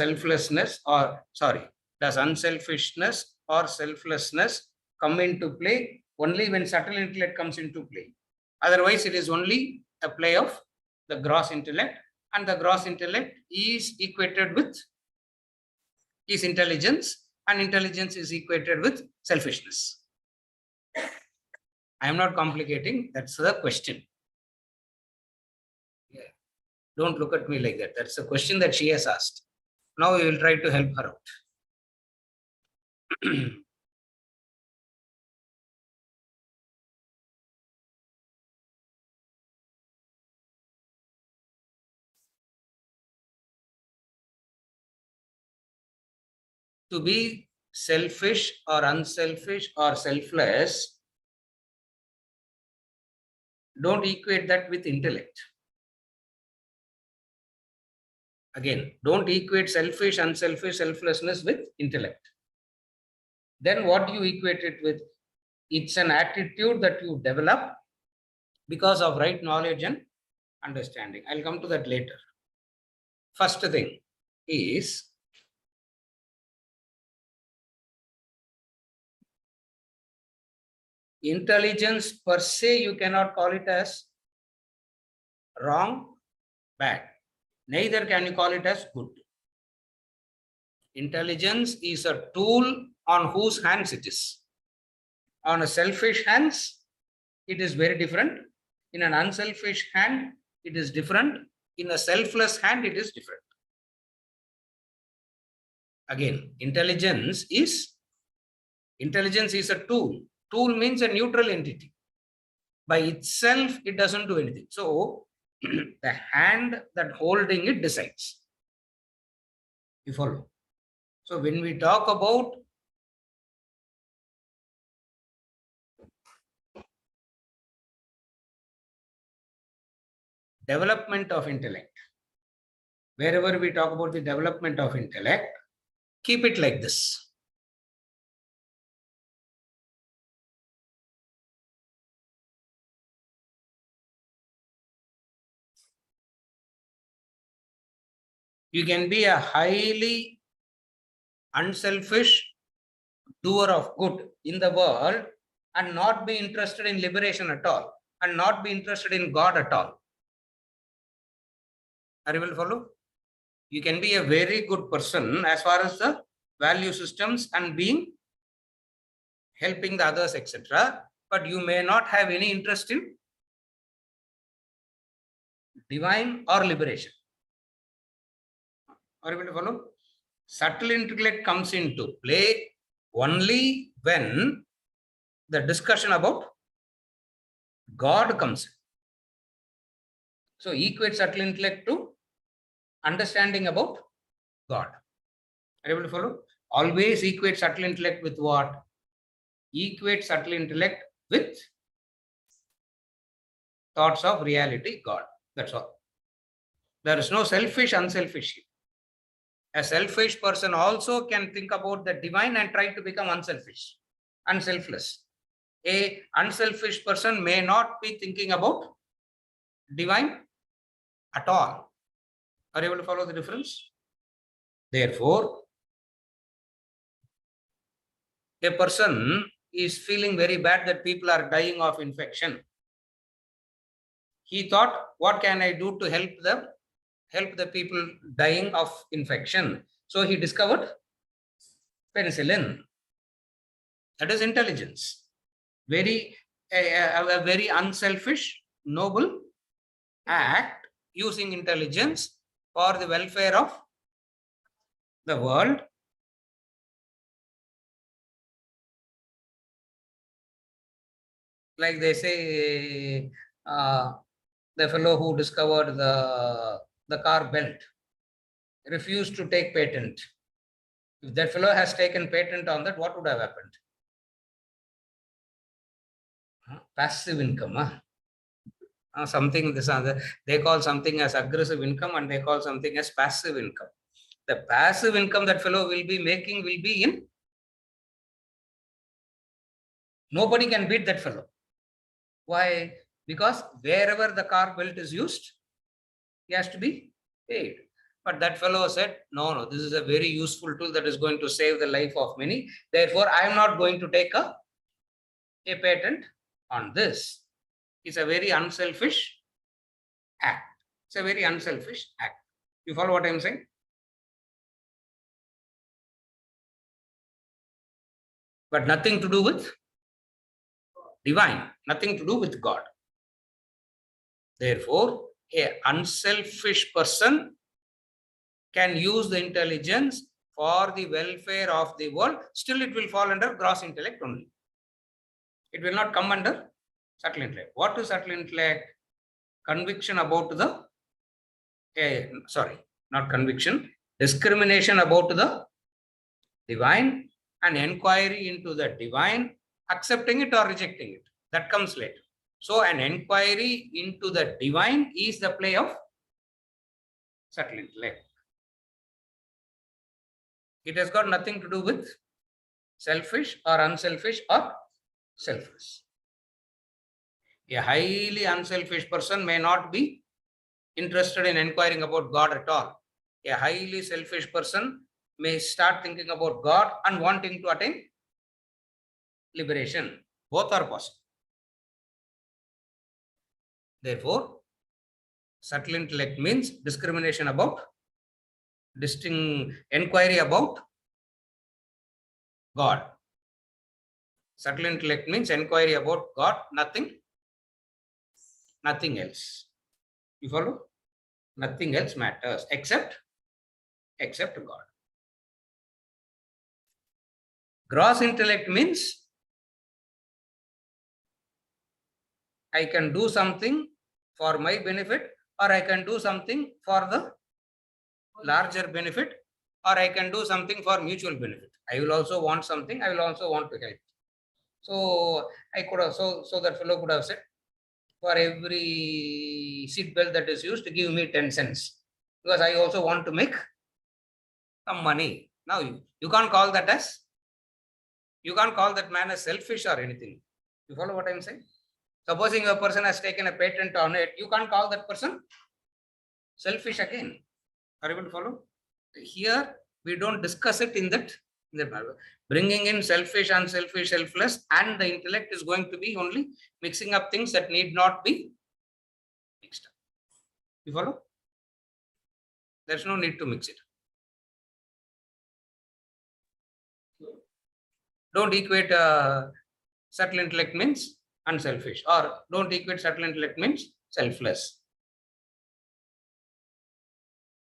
selflessness does unselfishness or selflessness come into play only when subtle intellect comes into play. Otherwise, it is only a play of the gross intellect, and the gross intellect is equated with intelligence, and intelligence is equated with selfishness. I am not complicating. That's the question. Yeah. Don't look at me like that. That's a question that she has asked. Now we will try to help her out. To be selfish or unselfish or selfless, don't equate that with intellect. Again, don't equate selfish, unselfish, selflessness with intellect. Then what do you equate it with? It's an attitude that you develop because of right knowledge and understanding. I'll come to that later. First thing is, intelligence per se, you cannot call it as wrong, bad. Neither can you call it as good. Intelligence is a tool on whose hands it is. On a selfish hands, it is very different. In an unselfish hand, it is different. In a selfless hand, it is different. Again, intelligence is a tool. Tool means a neutral entity. By itself, it doesn't do anything. So, the hand that holding it decides. You follow? So, when we talk about development of intellect, wherever we talk about the development of intellect, keep it like this. You can be a highly unselfish doer of good in the world and not be interested in liberation at all, and not be interested in God at all. Are you able to follow? You can be a very good person as far as the value systems and being helping the others, etc. But you may not have any interest in divine or liberation. Are you able to follow? Subtle intellect comes into play only when the discussion about God comes in. So equate subtle intellect to understanding about God. Are you able to follow? Always equate subtle intellect with what? Equate subtle intellect with thoughts of reality, God. That's all. There is no selfish, unselfish. A selfish person also can think about the divine and try to become unselfish, unselfless. A unselfish person may not be thinking about divine at all. Are you able to follow the difference? Therefore, a person is feeling very bad that people are dying of infection. He thought, what can I do to help the people dying of infection? So he discovered penicillin. That is intelligence. A very unselfish, noble act using intelligence for the welfare of the world. Like they say, the fellow who discovered the car belt refused to take patent. If that fellow has taken patent on that, what would have happened? Passive income. Something this other, they call something as aggressive income and they call something as passive income. The passive income that fellow will be making will be in. Nobody can beat that fellow. Why? Because wherever the car belt is used, he has to be paid. But that fellow said, no, this is a very useful tool that is going to save the life of many. Therefore, I am not going to take a patent on this. It's a very unselfish act. It's a very unselfish act. You follow what I'm saying? But nothing to do with divine, nothing to do with God. Therefore, an unselfish person can use the intelligence for the welfare of the world. Still, it will fall under gross intellect only. It will not come under subtle intellect. What is subtle intellect? Conviction about the, not conviction, discrimination about the divine and inquiry into the divine, accepting it or rejecting it. That comes later. So an inquiry into the divine is the play of subtle intellect. It has got nothing to do with selfish or unselfish or selfless. A highly unselfish person may not be interested in inquiring about God at all. A highly selfish person may start thinking about God and wanting to attain liberation. Both are possible. Therefore, subtle intellect means discrimination about, inquiry about God. Subtle intellect means inquiry about God, nothing else. You follow? Nothing else matters except God. Gross intellect means I can do something for my benefit, or I can do something for the larger benefit, or I can do something for mutual benefit. I will also want something, I will also want to help. So I could have, so that fellow could have said, for every seat belt that is used, give me 10 cents, because I also want to make some money. Now you can't call that man as selfish or anything. You follow what I'm saying? Supposing a person has taken a patent on it, you can't call that person selfish again. Are you able to follow? Here we don't discuss it in that manner. Bringing in selfish, unselfish, selfless, and the intellect is going to be only mixing up things that need not be mixed up. You follow? There's no need to mix it. Don't equate subtle intellect means unselfish, or don't equate subtle intellect means selfless.